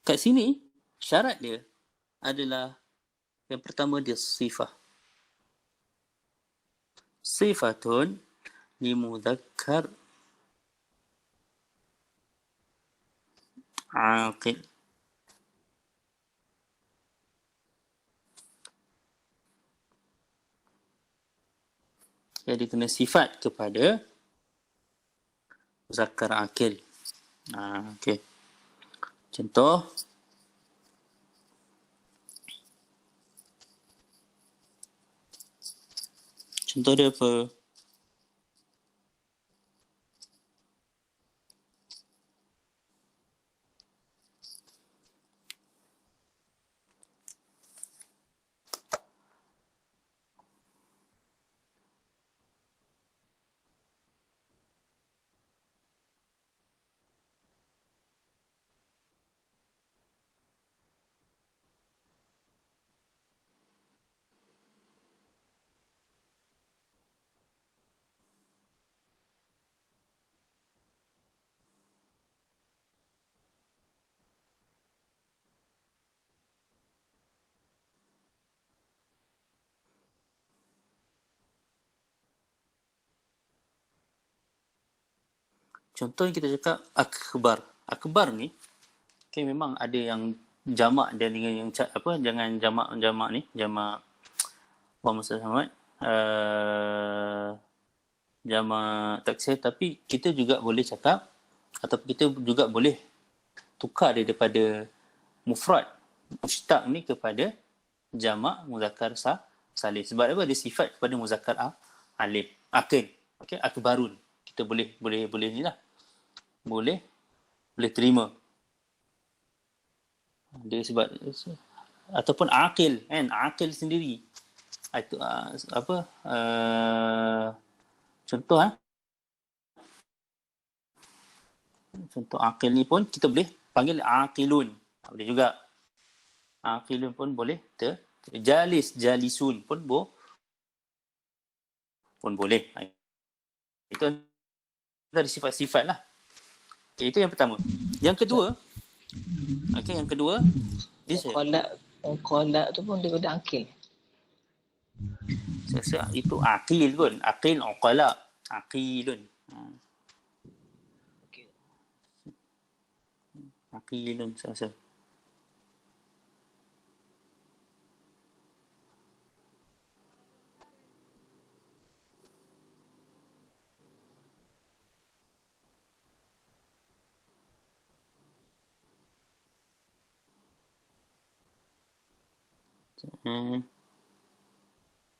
Kat sini syarat dia adalah yang pertama dia sifah. Sifatun limudakkar aqil. Jadi kena sifat kepada muzakkar aqil. Okey. Contoh dia apa? Contohnya kita cakap akbar. Akbar ni okay, memang ada yang jamak dia dengan yang jangan jamak ni, jamak Muhammad Muhammad jamak taksir, tapi kita juga boleh cakap ataupun kita juga boleh tukar dia daripada mufrad mushtaq ni kepada jamak muzakkar salim. Sebab apa? Dia sifat kepada muzakkar alim. Aqil. Okey, akbarun. Kita boleh ni lah. Boleh terima. Dia sebab ataupun aqil kan, aqil sendiri. Itu contoh contoh aqil ni pun kita boleh panggil aqilun. Boleh juga. Aqilun pun boleh jalisun pun boleh. Itu dari sifat-sifat lah. Okay, itu yang pertama. Yang kedua, Qalak tu pun daripada akil. Saya rasa itu aqil pun. Aqil qalak. Aqilun. Okay. Aqilun saya rasa.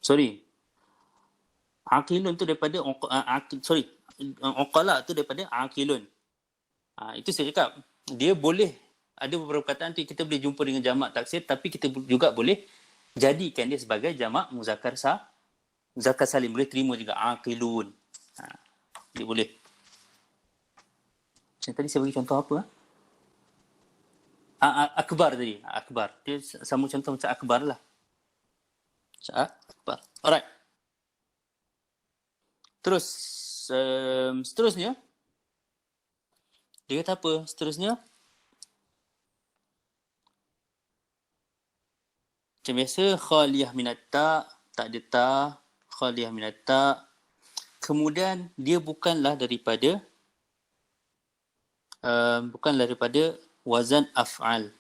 Sorry. Aqilun tu daripada uqala tu daripada aqilun. Itu saya cakap. Dia boleh, ada beberapa perkataan tu kita boleh jumpa dengan jamak taksir, tapi kita juga boleh jadikan dia sebagai jamak muzakkar salim. Boleh terima juga aqilun. Dia boleh. Macam tadi saya bagi contoh apa? Akbar tadi. Akbar. Dia sama contoh macam akbar lah. Akbar. Alright. Terus, seterusnya. Dia kata apa? Seterusnya. Macam biasa, khaliyah minat ta, tak ada ta, khaliyah minat ta. Kemudian, dia bukanlah daripada wazan af'al.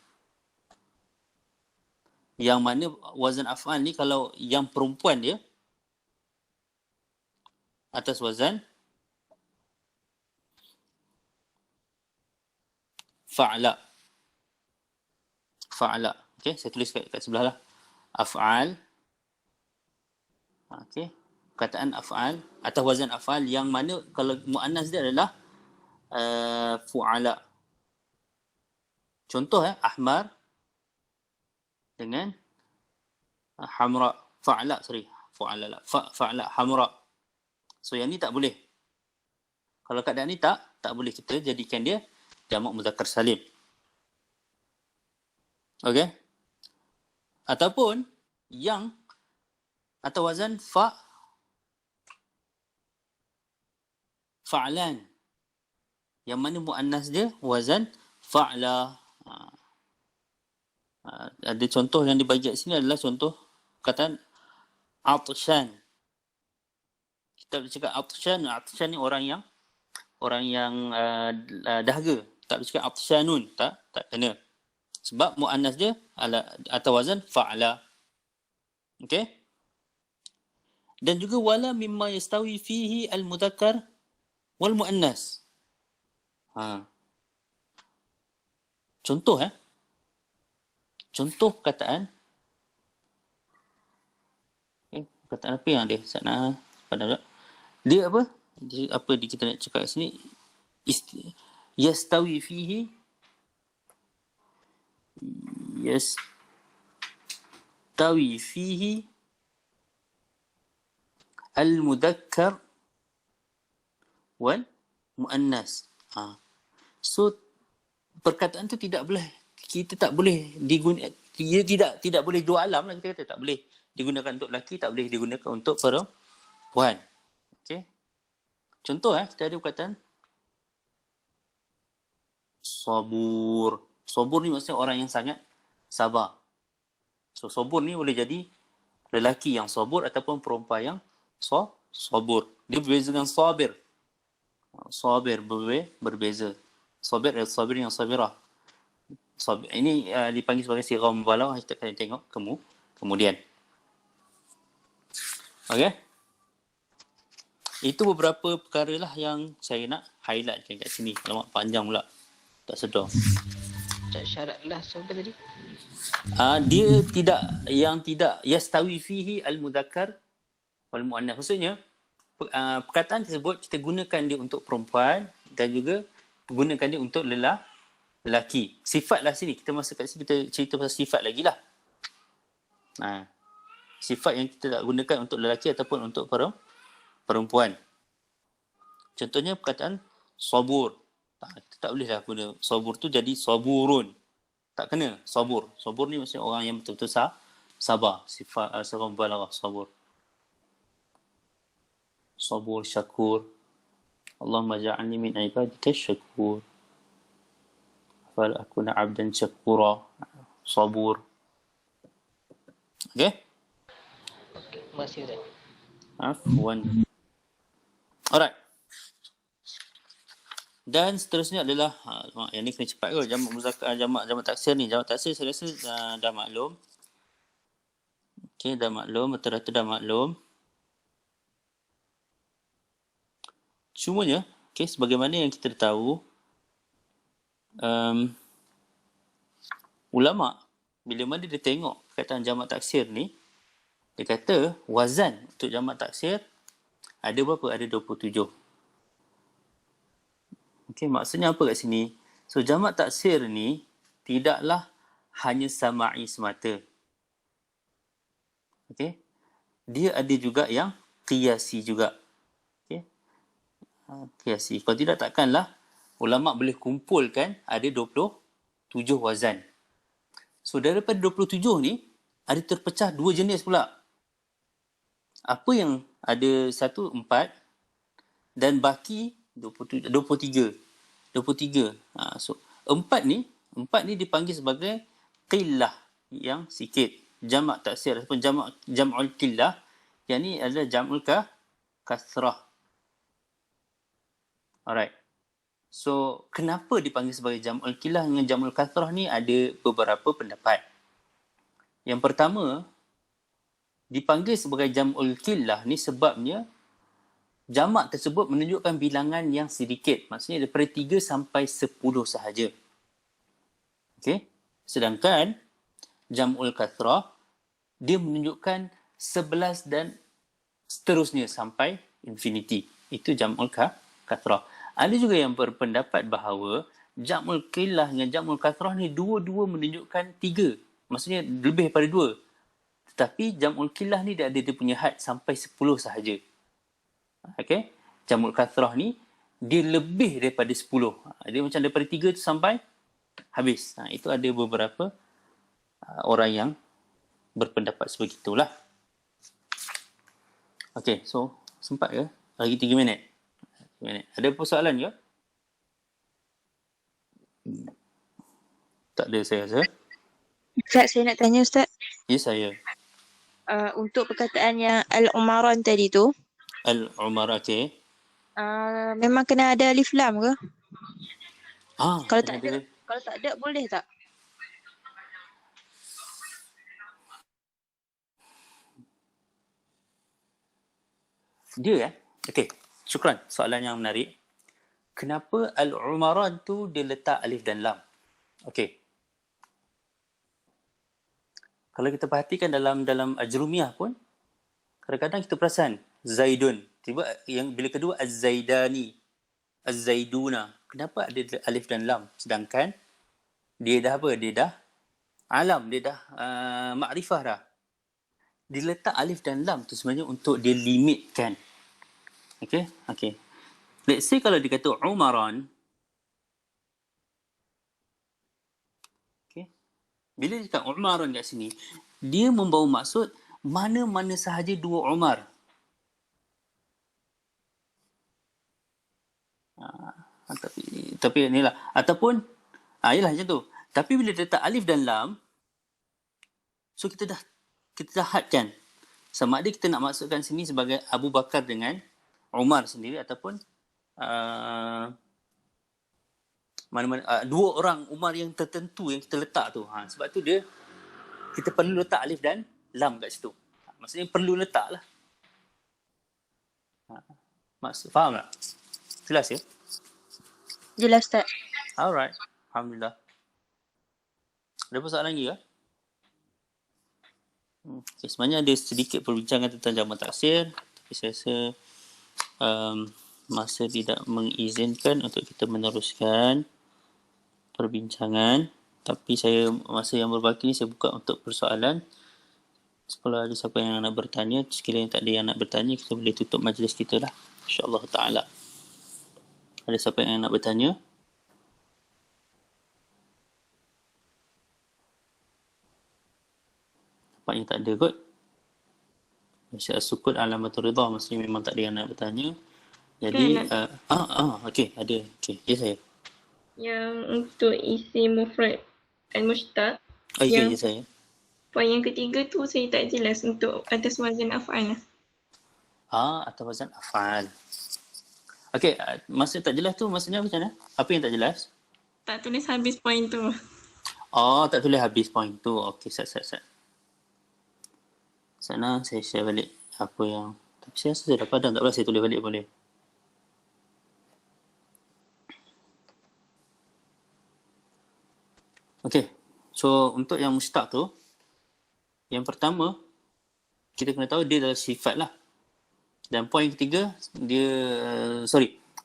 Yang mana wazan af'al ni kalau yang perempuan dia atas wazan fa'ala. Okey, saya tulis kat sebelah lah. Af'al. Okey, perkataan af'al atas wazan af'al yang mana kalau muannas dia adalah fu'ala. Contoh ahmar dengan hamra. Fa'ala hamra. So yang ni tak boleh. Kalau keadaan ni tak boleh kita jadikan dia jamak muzakkar salim. Okey? Ataupun yang atau wazan fa'lan. Yang mana muannas dia wazan fa'la. Ada contoh yang dibagi kat sini adalah contoh perkataan atshan. Kita boleh cakap atshan ni orang yang dahaga. Tak boleh cakap atshanun, tak kena. Sebab muannas dia atau wazan fa'ala. Okey? Dan juga wala mimma yastawi fihi al-mudzakkar wal muannas. Contoh contoh perkataan. Perkataan apa yang dia sana pada dia apa? Apa kita nak cakap sini? Yastawi fihi al-mudzakkar wal muannas. So perkataan tu kita tak boleh digunakan, dia tidak boleh dua alam lah, kita kata tak boleh digunakan untuk lelaki, tak boleh digunakan untuk perempuan. Okey. Contoh kita ada perkataan sabur. Sabur ni maksudnya orang yang sangat sabar. So sabur ni boleh jadi lelaki yang sabur ataupun perempuan yang sabur. Dia berbeza dengan sabir. Sabir berbeza. Sabir adalah sabir yang sabirah. Ini dipanggil sebagai sirah mubalaghah, kita akan tengok kemudian. Okey. Itu beberapa perkara lah yang saya nak highlight kat sini. Lama panjang pula. Tak sedar. Syarat lah apa tadi? Dia tidak yastawi fihi al-mudzakkar wal muannas. Maksudnya perkataan tersebut kita gunakan dia untuk perempuan dan juga gunakan dia untuk lelaki. Sifat lah sini. Kita masuk kat sini, kita cerita pasal sifat lagi lah. Sifat yang kita tak gunakan untuk lelaki ataupun untuk perempuan. Contohnya perkataan sabur. Kita tak boleh lah guna sabur tu jadi saburun. Tak kena sabur. Sabur ni maksudnya orang yang betul-betul sabar. Sifat sirah mubalaghah sabur. Sabur syakur. Allahumma ja'alni min ibadika syakur. Fal akuna 'abdan syakura. Sabur. Okey? Okey, masih Ustaz. Afwan. Alright. Dan seterusnya adalah yang ni kena cepat kot, jamak muzakkar, jamak taksir ni. Jamak taksir saya rasa dah maklum. Okey, dah maklum, rata-rata dah maklum. Cumanya, okey, sebagaimana yang kita tahu, ulama bila mana dia tengok perkataan jamak taksir ni, dia kata wazan untuk jamak taksir ada berapa? Ada 27. Okey, maksudnya apa kat sini? So, jamak taksir ni tidaklah hanya sama'i semata. Okey. Dia ada juga yang qiyasi juga. Okey. Qiyasi. Kalau tidak, takkanlah ulama' boleh kumpulkan ada 27 wazan. So, daripada 27 ni, ada terpecah 2 jenis pula. Apa yang ada 1, 4 dan baki 23. 23. So, 4 ni dipanggil sebagai qillah, yang sikit. Jamak taksir ataupun jam'ul qillah, yang ni adalah jam'ul kathrah. Alright. So, kenapa dipanggil sebagai jam'ul qillah dengan jam'ul kathrah ni? Ada beberapa pendapat. Yang pertama, dipanggil sebagai jam'ul qillah ni sebabnya jamak tersebut menunjukkan bilangan yang sedikit. Maksudnya daripada 3 sampai 10 sahaja. Okey. Sedangkan jam'ul kathrah, dia menunjukkan 11 dan seterusnya sampai infinity. Itu jam'ul kathrah. Ada juga yang berpendapat bahawa jam'ul qillah dengan jam'ul kathrah ni dua-dua menunjukkan 3. Maksudnya lebih daripada 2. Tetapi jam'ul qillah ni dia ada dia punya had sampai 10 sahaja. Okey. Jam'ul kathrah ni dia lebih daripada 10. Dia macam daripada 3 tu sampai habis. Itu ada beberapa orang yang berpendapat sebegitulah. Okey, so sempat ke? Lagi 3 minit. Ada persoalan ke? Tak ada, saya rasa. Ustaz, saya nak tanya Ustaz. Ya, saya. Untuk perkataan yang al-umaran tadi tu, Al-Umar, okey. memang kena ada alif lam ke? Kalau tak ada. Kalau tak ada, boleh tak? Dia okey. Syukran. Soalan yang menarik. Kenapa al-umaran tu dia letak alif dan lam? Okey. Kalau kita perhatikan dalam Ajrumiyah pun, kadang-kadang kita perasan Zaidun. Tiba yang bila kedua Az-Zaidani, Az-Zaiduna. Kenapa ada alif dan lam? Sedangkan dia dah apa? Dia dah alam, dia dah makrifah dah. Diletak alif dan lam tu sebenarnya untuk dia limitkan. Okey? Okey. Let's say kalau dia kata Umaran. Okey. Bila dia kata Umaran kat sini, dia membawa maksud mana-mana sahaja 2 Umar. Tapi inilah. Ataupun, ialah macam tu. Tapi bila dia letak alif dan lam, so kita dah hadkan. Sama ada kita nak maksudkan sini sebagai Abu Bakar dengan Umar sendiri ataupun mana-mana 2 orang Umar yang tertentu yang kita letak tu. Sebab tu kita perlu letak alif dan lam kat situ. Maksudnya perlu letak lah. Faham tak? Jelas ya? Jelas tak? Alright. Alhamdulillah. Ada persoalan lagi ke? Okay, sebenarnya ada sedikit perbincangan tentang jamak taksir. Tapi saya rasa masa tidak mengizinkan untuk kita meneruskan perbincangan. Tapi masa yang berbaki ni saya buka untuk persoalan. Kalau ada siapa yang nak bertanya, sekiranya tak ada yang nak bertanya, kita boleh tutup majlis kita lah. InsyaAllah ta'ala. Ada siapa yang nak bertanya? Nampaknya tak ada kot. Maksudnya sukut alamatul ridha, maksudnya memang tak ada yang nak bertanya. Jadi, okey, ada. Okey, ya saya. Yang untuk isi mufrad al-mushtaq. Okey, ya saya. Poin yang ketiga tu saya tak jelas untuk atas wazan af'al. Atas wazan af'al. Okey, maksud tak jelas tu maksudnya macam mana? Apa yang tak jelas? Tak tulis habis poin tu. Tak tulis habis poin tu. Okey, sat. Sana saya share balik apa yang... Tapi saya rasa saya dah padam, tak apa saya tulis balik boleh. Okey, so untuk yang mushtaq tu, Yang pertama, kita kena tahu dia adalah sifat lah. Dan poin ketiga,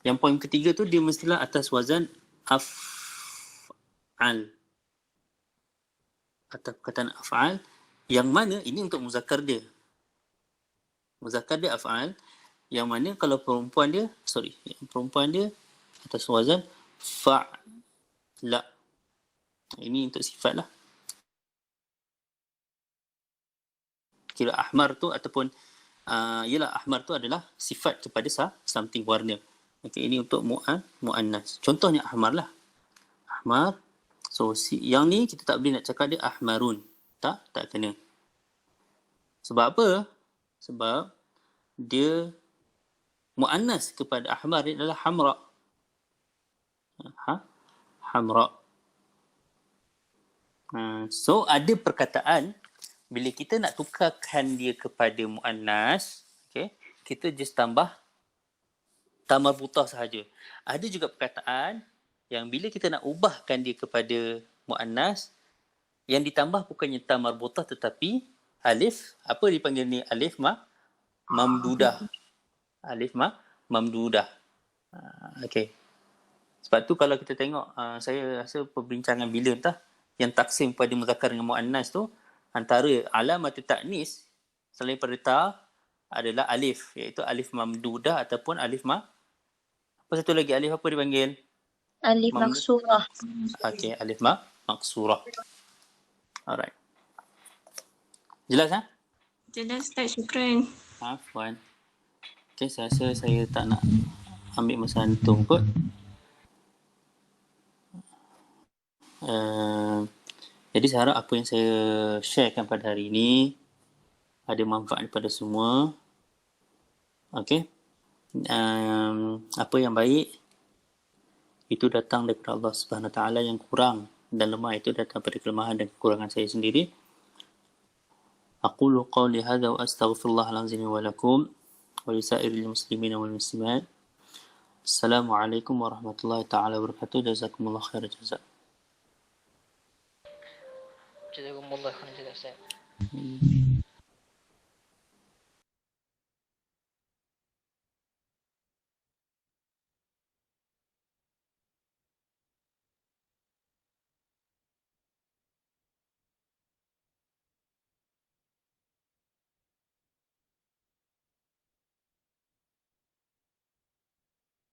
yang poin ketiga tu dia mestilah atas wazan af'al. Atas perkataan af'al, yang mana ini untuk muzakkar dia. Muzakkar dia af'al, yang mana kalau perempuan dia atas wazan fa'la. Ini untuk sifat lah. Kira ahmar tu ataupun ahmar tu adalah sifat kepada something, warna. Okey, ini untuk muannas. Contohnya ahmar lah. Ahmar. So yang ni kita tak boleh nak cakap dia ahmarun. Tak kena. Sebab apa? Sebab dia muannas kepada ahmar dia adalah hamra. Hamra. So ada perkataan bila kita nak tukarkan dia kepada muannas, okay, kita just tambah ta marbutah sahaja. Ada juga perkataan yang bila kita nak ubahkan dia kepada muannas, yang ditambah bukannya ta marbutah tetapi alif, apa dipanggil ni? Alif mamdudah. Alif mamdudah. Okey. Sebab tu kalau kita tengok, saya rasa perbincangan bila entah yang taksim pada muzakkar dengan muannas tu, antara alamat ta'nis selain pada ta adalah alif, iaitu alif mamdudah ataupun alif apa satu lagi alif apa dipanggil? Alif maksurah. Okey, alif maksurah. Alright. Jelas ha? Jelas Ustaz, syukran. Afwan. Okey, saya rasa saya tak nak ambil masa antum kot. Jadi saya harap apa yang saya sharekan pada hari ini ada manfaat kepada semua. Okey. Apa yang baik itu datang daripada Allah Subhanahu Wa Taala, yang kurang dan lemah itu datang daripada kelemahan dan kekurangan saya sendiri. Aqulu qawli hadza wa astaghfirullahal azim wa lakum wa lisairil muslimin wal muslimat. Assalamualaikum warahmatullahi taala wabarakatuh. Jazakumullah khairan jazak. Jazakumullah khairan jazak Ustaz.